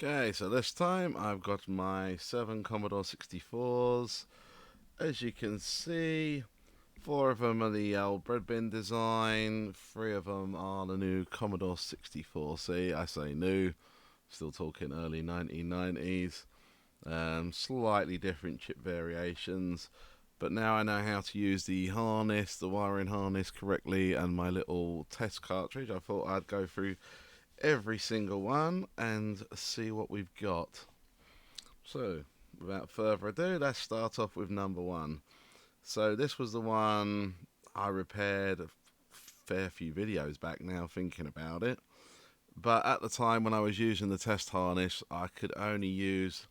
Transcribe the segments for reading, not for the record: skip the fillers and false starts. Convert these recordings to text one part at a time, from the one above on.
Okay, so this time I've got my 7 Commodore 64s. As you can see, 4 of them are the old Breadbin design, 3 of them are the new Commodore 64C. I say new, still talking early 1990s. Slightly different chip variations, but now I know how to use the harness, the wiring harness correctly, and my little test cartridge. I thought I'd go through every single one and see what we've got. So without further ado, let's start off with number 1. So this was the one I repaired a fair few videos back now thinking about it, but at the time when I was using the test harness I could only use,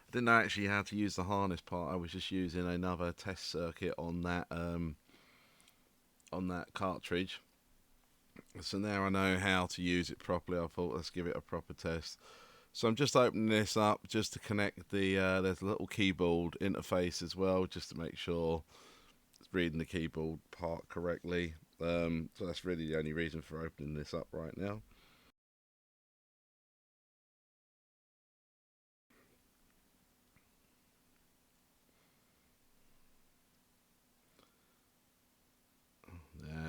I didn't know actually how to use the harness part. I was just using another test circuit on that cartridge. So now I know how to use it properly. I thought let's give it a proper test. So I'm just opening this up just to connect the there's a little keyboard interface as well, just to make sure it's reading the keyboard part correctly. So that's really the only reason for opening this up right now.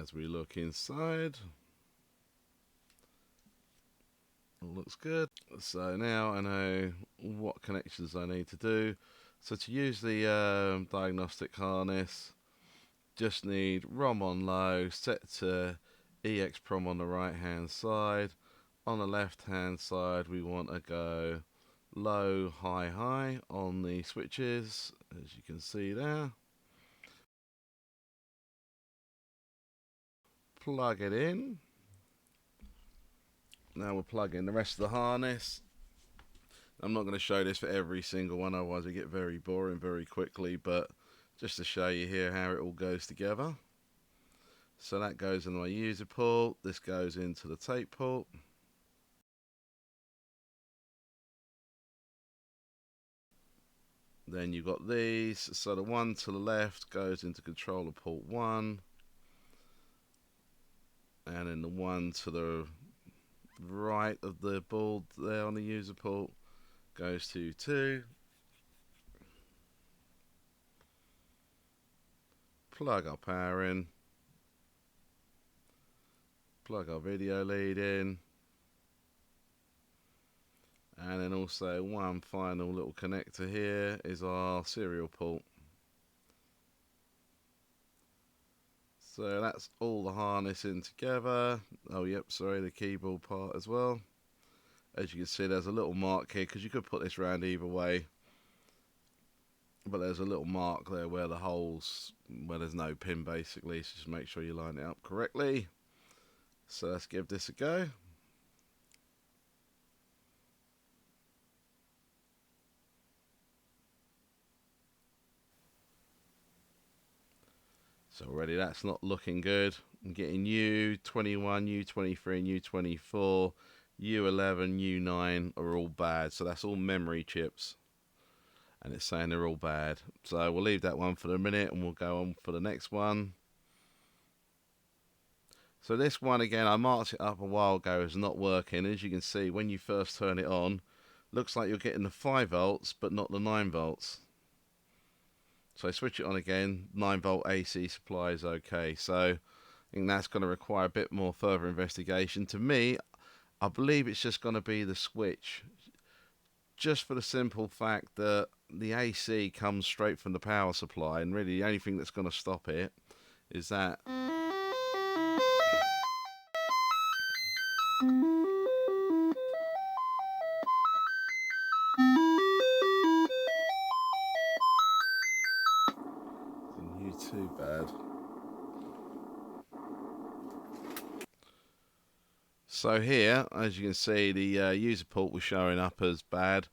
As we look inside, all looks good. So now I know what connections I need to do. So to use the diagnostic harness, just need ROM on low, set to EXPROM on the right hand side. On the left hand side we want to go low, high, high on the switches, as you can see there. Plug it in. Now we'll plug in the rest of the harness. I'm not going to show this for every single one, otherwise it get very boring very quickly, but just to show you here how it all goes together. So that goes in my user port, this goes into the tape port. Then you've got these, so the one to the left goes into controller port 1, and then the one to the right of the board there on the user port goes to 2. Plug our power in, plug our video lead in, and then also one final little connector here is our serial port. So that's all the harness in together. Oh yep, sorry, the keyboard part as well. As you can see, there's a little mark here, because you could put this around either way, but there's a little mark there where the holes, where there's no pin basically, so just make sure you line it up correctly. So let's give this a go. So already that's not looking good. I'm getting U21, U23 and U24, U11, U9 are all bad. So that's all memory chips. And it's saying they're all bad. So we'll leave that one for the minute and we'll go on for the next one. So this one again, I marked it up a while ago as not working. As you can see, when you first turn it on, looks like you're getting the 5 volts but not the 9 volts. So I switch it on again, 9 volt AC supply is okay. So I think that's going to require a bit more further investigation. To me, I believe it's just going to be the switch. Just for the simple fact that the AC comes straight from the power supply, and really the only thing that's going to stop it is that. Too bad. So here, as you can see, the user port was showing up as bad.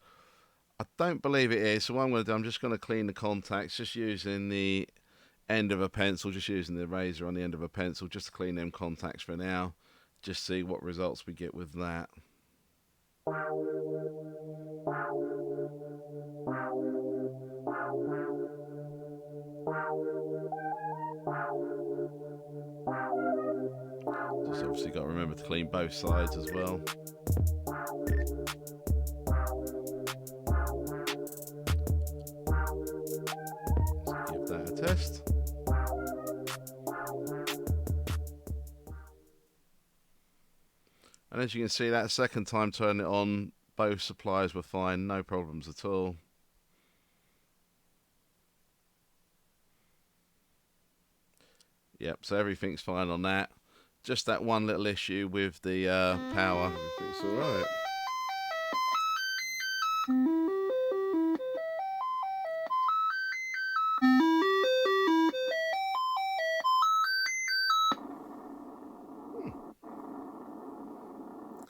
I don't believe it is, so what I'm going to do, I'm just going to clean the contacts, just using the end of a pencil, just using the razor on the end of a pencil, just to clean them contacts for now. Just see what results we get with that. Just obviously got to remember to clean both sides as well. test. And as you can see, that second time turning it on, both supplies were fine, no problems at all. Yep, so everything's fine on that. Just that one little issue with the power. Everything's alright.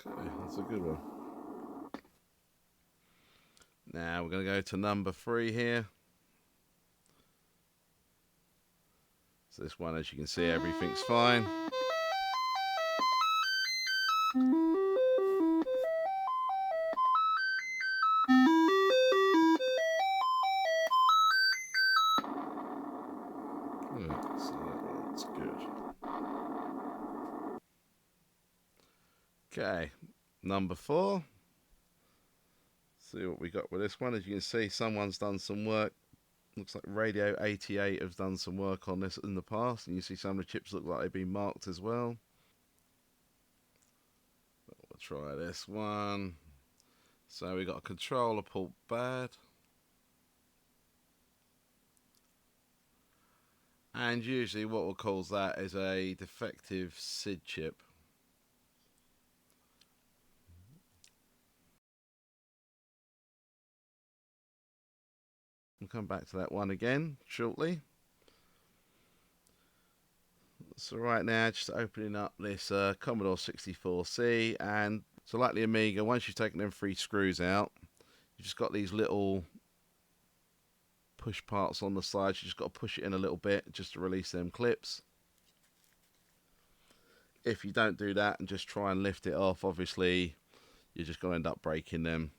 Okay, that's a good one. Now we're going to go to number 3 here. So this one, as you can see, everything's fine. So that's good. Okay, number 4. See what we got with this one. As you can see, someone's done some work. Looks like Radio 88 has done some work on this in the past, and you see some of the chips look like they've been marked as well. We'll try this one. So we got a controller port bad. And usually what we'll cause that is a defective SID chip. We'll come back to that one again shortly. So right now, just opening up this Commodore C64C, and so like the Amiga, once you've taken them 3 screws out, you've just got these little push parts on the side. You just got to push it in a little bit just to release them clips. If you don't do that and just try and lift it off, obviously you're just going to end up breaking them.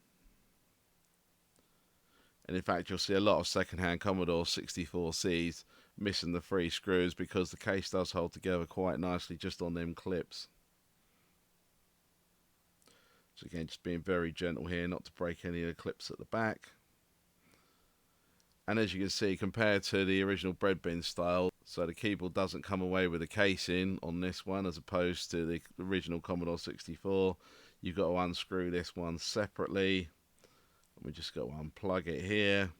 And in fact, you'll see a lot of second-hand Commodore 64Cs missing the 3 screws because the case does hold together quite nicely just on them clips. So again, just being very gentle here, not to break any of the clips at the back. And as you can see, compared to the original Breadbin style, so the keyboard doesn't come away with a casing on this one as opposed to the original Commodore 64. You've got to unscrew this one separately. We just got to unplug it here,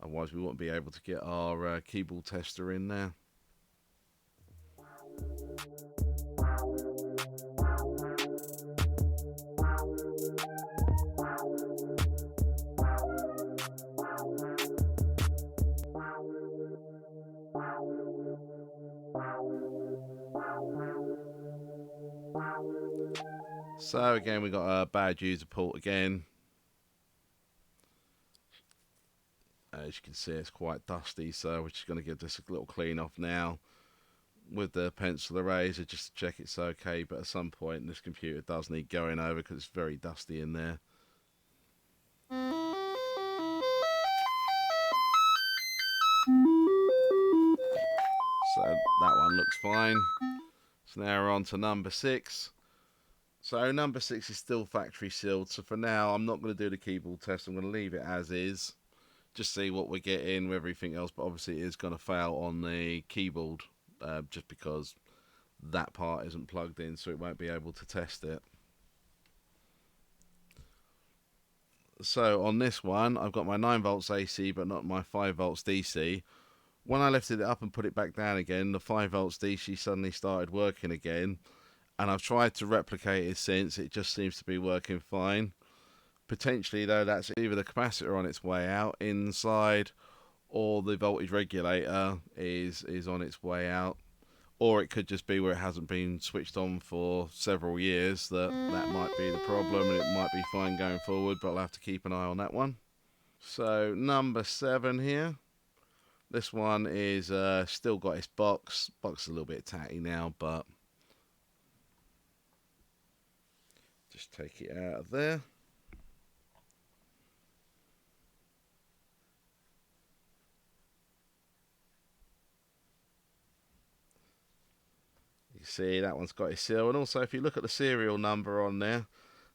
otherwise we won't be able to get our keyboard tester in there. So again, we got a bad user port again. As you can see, it's quite dusty, so we're just going to give this a little clean off now with the pencil eraser just to check it's okay. But at some point, this computer does need going over because it's very dusty in there. So that one looks fine. So now we're on to number 6. So number 6 is still factory sealed. So for now, I'm not going to do the keyboard test. I'm going to leave it as is. Just see what we get in with everything else. But obviously it is going to fail on the keyboard. Just because that part isn't plugged in. So it won't be able to test it. So on this one, I've got my 9 volts AC, but not my 5 volts DC. When I lifted it up and put it back down again, the 5 volts DC suddenly started working again. And I've tried to replicate it since. It just seems to be working fine. Potentially, though, that's either the capacitor on its way out inside, or the voltage regulator is on its way out. Or it could just be where it hasn't been switched on for several years. That might be the problem, and it might be fine going forward, but I'll have to keep an eye on that one. So, number 7 here. This one is still got its box. Box is a little bit tatty now, but just take it out of there. You see that one's got its seal, and also if you look at the serial number on there,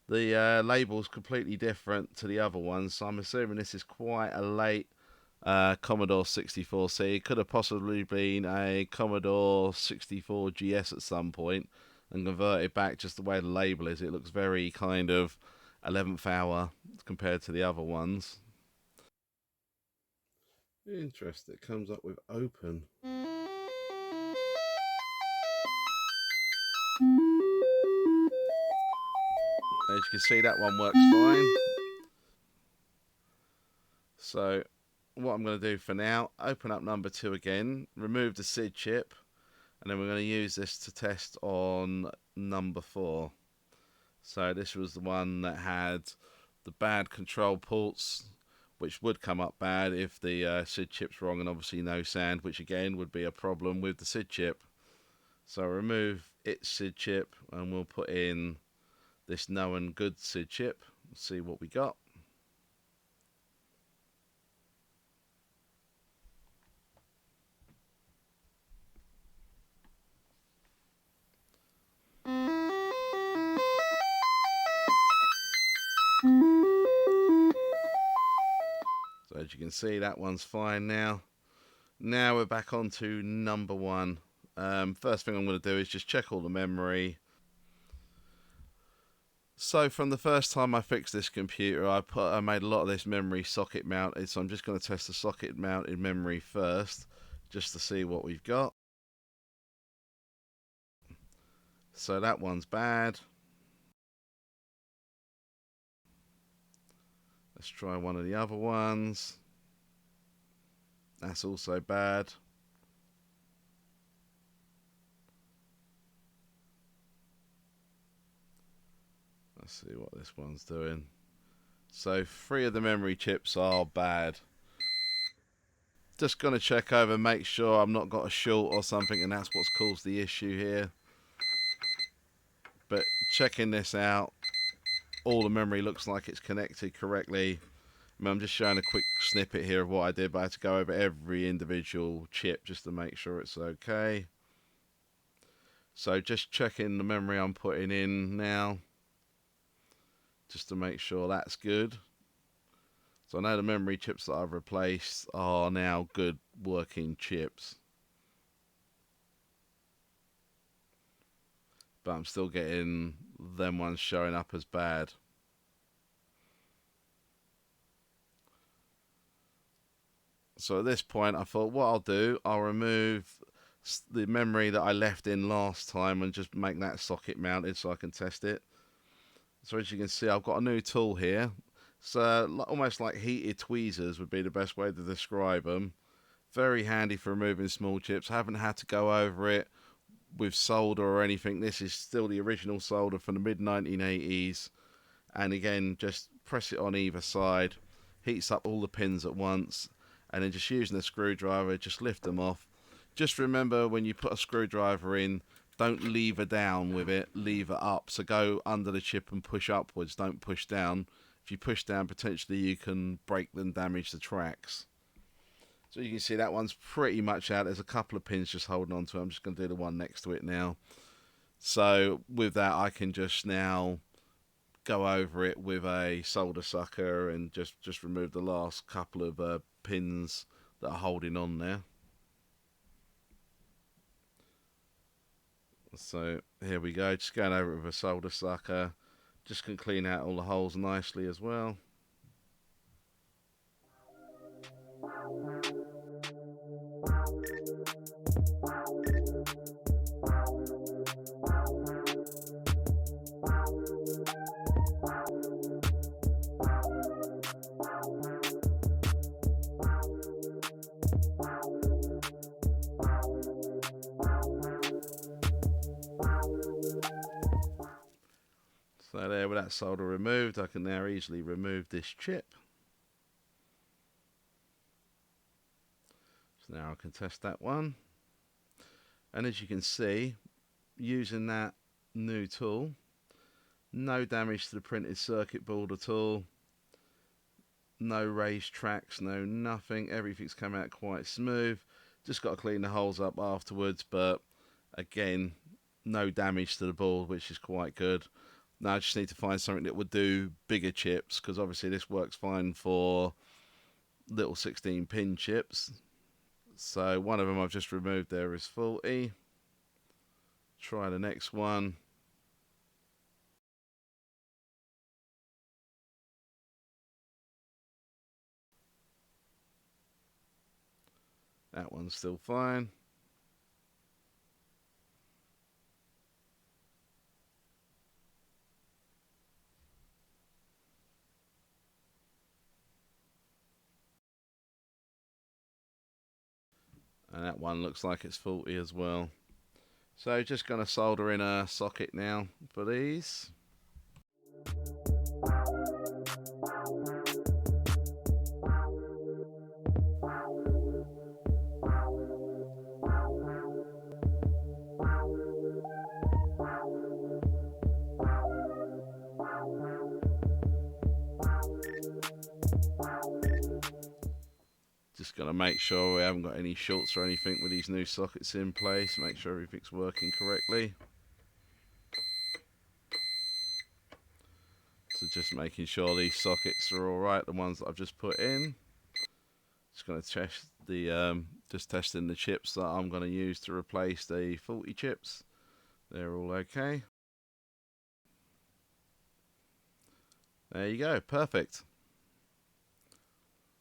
the label's completely different to the other ones, so I'm assuming this is quite a late Commodore 64C. Could have possibly been a Commodore 64 GS at some point and converted back just the way the label is. It looks very kind of 11th hour compared to the other ones. Interesting. It comes up with open. As you can see, that one works fine. So what I'm going to do for now, open up number 2 again, remove the SID chip, and then we're going to use this to test on number 4. So this was the one that had the bad control ports, which would come up bad if the SID chip's wrong, and obviously no sand, which again would be a problem with the SID chip. So remove its SID chip, and we'll put in this known good SID chip. See what we got. So as you can see, that one's fine now. Now we're back on to number 1. First thing I'm going to do is just check all the memory. So from the first time I fixed this computer, I made a lot of this memory socket mounted. So I'm just going to test the socket mounted memory first, just to see what we've got. So that one's bad. Let's try one of the other ones. That's also bad. Let's see what this one's doing. So 3 of the memory chips are bad. Just going to check over, make sure I've not got a short or something, and that's what's caused the issue here. But checking this out, all the memory looks like it's connected correctly. I'm just showing a quick snippet here of what I did, but I had to go over every individual chip just to make sure it's okay. So just checking the memory I'm putting in now, just to make sure that's good. So I know the memory chips that I've replaced are now good working chips. But I'm still getting them ones showing up as bad. So at this point I thought what I'll do, I'll remove the memory that I left in last time and just make that socket mounted so I can test it. So as you can see, I've got a new tool here. So almost like heated tweezers would be the best way to describe them. Very handy for removing small chips. I haven't had to go over it with solder or anything. This is still the original solder from the mid 1980s. And again, just press it on either side. Heats up all the pins at once. And then just using a screwdriver, just lift them off. Just remember when you put a screwdriver in, don't lever down with it, lever up. So go under the chip and push upwards, don't push down. If you push down, potentially you can break and damage the tracks. So you can see that one's pretty much out. There's a couple of pins just holding on to it. I'm just going to do the one next to it now. So with that, I can just now go over it with a solder sucker and just remove the last couple of pins that are holding on there. So here we go, just going over it with a solder sucker. Just can clean out all the holes nicely as well. So there, with that solder removed, I can now easily remove this chip. So now I can test that one. And as you can see, using that new tool, no damage to the printed circuit board at all. No raised tracks, no nothing. Everything's come out quite smooth. Just got to clean the holes up afterwards, but again, no damage to the board, which is quite good. Now I just need to find something that would do bigger chips, because obviously this works fine for little 16 pin chips. So one of them I've just removed there is faulty. Try the next one. That one's still fine. And that one looks like it's faulty as well. So just going to solder in a socket now for these. Just going to make sure we haven't got any shorts or anything with these new sockets in place. Make sure everything's working correctly. So just making sure these sockets are alright, the ones that I've just put in. Just going to test the just testing the chips that I'm going to use to replace the faulty chips. They're all okay. There you go, perfect.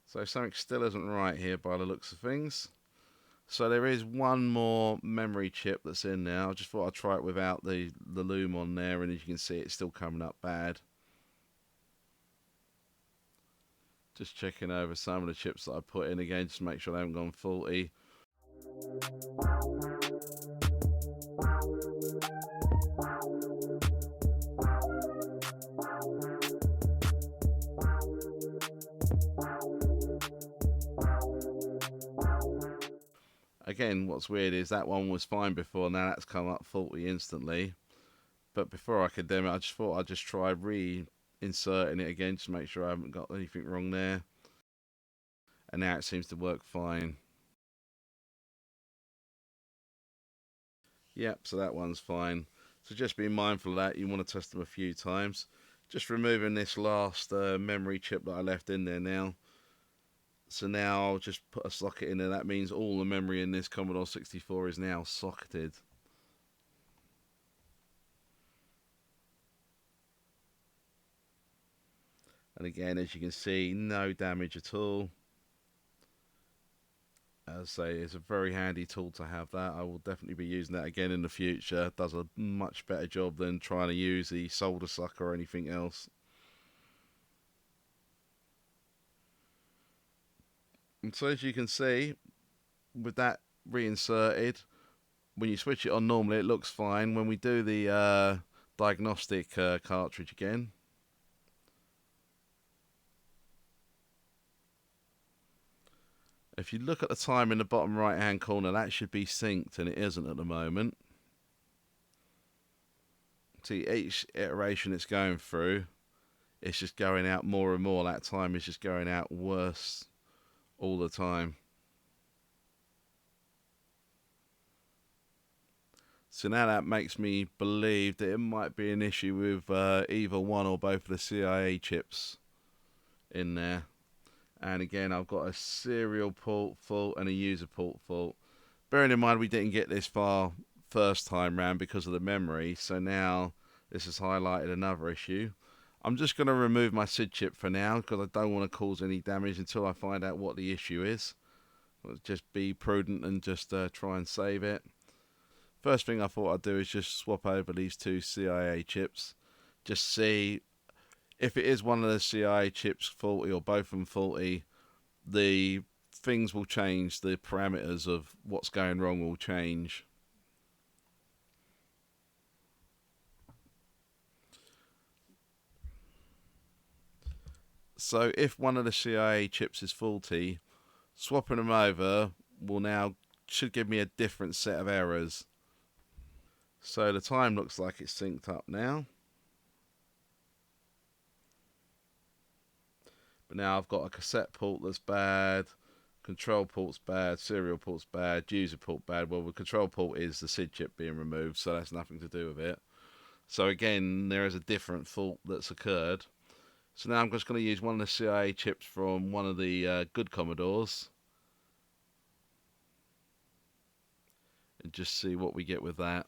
So something still isn't right here by the looks of things. So there is one more memory chip that's in there. I just thought I'd try it without the loom on there, and as you can see it's still coming up bad. Just checking over some of the chips that I put in again, just to make sure they haven't gone faulty. Again, what's weird is that one was fine before, now that's come up faulty instantly. But before I could demo it, I just thought I'd just try reinserting it again, just to make sure I haven't got anything wrong there. And now it seems to work fine. Yep, so that one's fine. So just be mindful of that, you want to test them a few times. Just removing this last memory chip that I left in there now. So now I'll just put a socket in there. That means all the memory in this Commodore 64 is now socketed. And again, as you can see, no damage at all. As I say, it's a very handy tool to have that. I will definitely be using that again in the future. It does a much better job than trying to use the solder sucker or anything else. And so as you can see, with that reinserted, when you switch it on normally it looks fine. When we do the diagnostic cartridge again, if you look at the time in the bottom right hand corner, that should be synced, and it isn't at the moment. See, each iteration it's going through, it's just going out more and more. That time is just going out worse all the time. So now that makes me believe that it might be an issue with either one or both of the CIA chips in there. And again, I've got a serial port fault and a user port fault. Bearing in mind we didn't get this far first time round because of the memory, so now this has highlighted another issue. I'm just going to remove my SID chip for now because I don't want to cause any damage until I find out what the issue is. Let's just be prudent and just try and save it. First thing I thought I'd do is just swap over these two CIA chips. Just see if it is one of the CIA chips faulty or both of them faulty, the things will change, the parameters of what's going wrong will change. So if one of the CIA chips is faulty, swapping them over should give me a different set of errors. So the time looks like it's synced up now. But now I've got a cassette port that's bad, control port's bad, serial port's bad, user port bad. Well, the control port is the SID chip being removed, so that's nothing to do with it. So again, there is a different fault that's occurred. So now I'm just going to use one of the CIA chips from one of the good Commodores and just see what we get with that.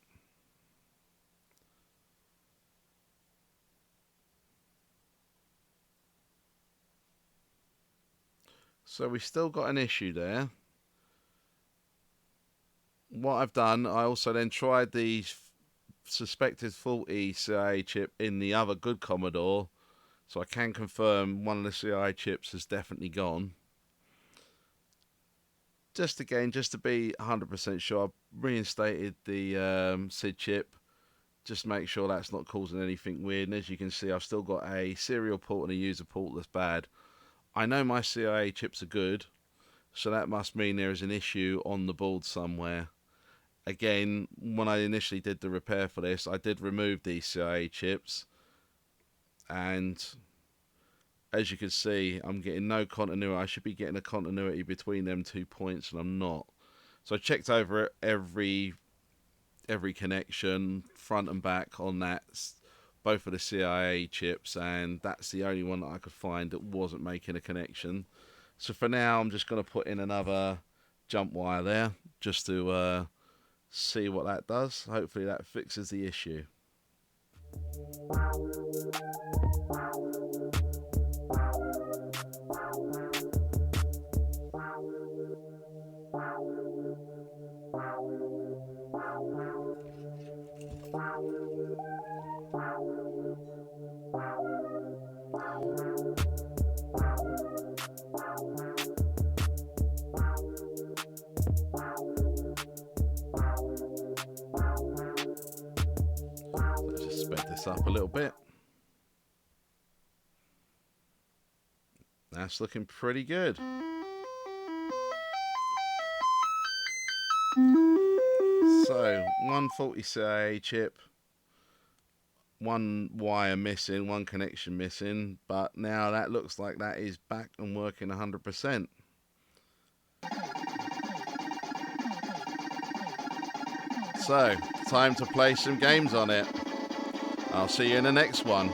So we still got an issue there. What I've done, I also then tried the suspected faulty CIA chip in the other good Commodore, so I can confirm one of the CIA chips has definitely gone. Just again, just to be 100% sure, I've reinstated the SID chip. Just make sure that's not causing anything weird. And as you can see, I've still got a serial port and a user port that's bad. I know my CIA chips are good, so that must mean there is an issue on the board somewhere. Again, when I initially did the repair for this, I did remove these CIA chips, and as you can see, I'm getting no continuity. I should be getting a continuity between them 2 points, and I'm not. So I checked over every connection, front and back, on that, both of the CIA chips, and that's the only one that I could find that wasn't making a connection. So for now, I'm just going to put in another jump wire there, just to see what that does. Hopefully that fixes the issue. Let's just sped this up a little bit. That's looking pretty good. So, one faulty CIA chip, one wire missing, one connection missing, but now that looks like that is back and working 100%. So, time to play some games on it. I'll see you in the next one.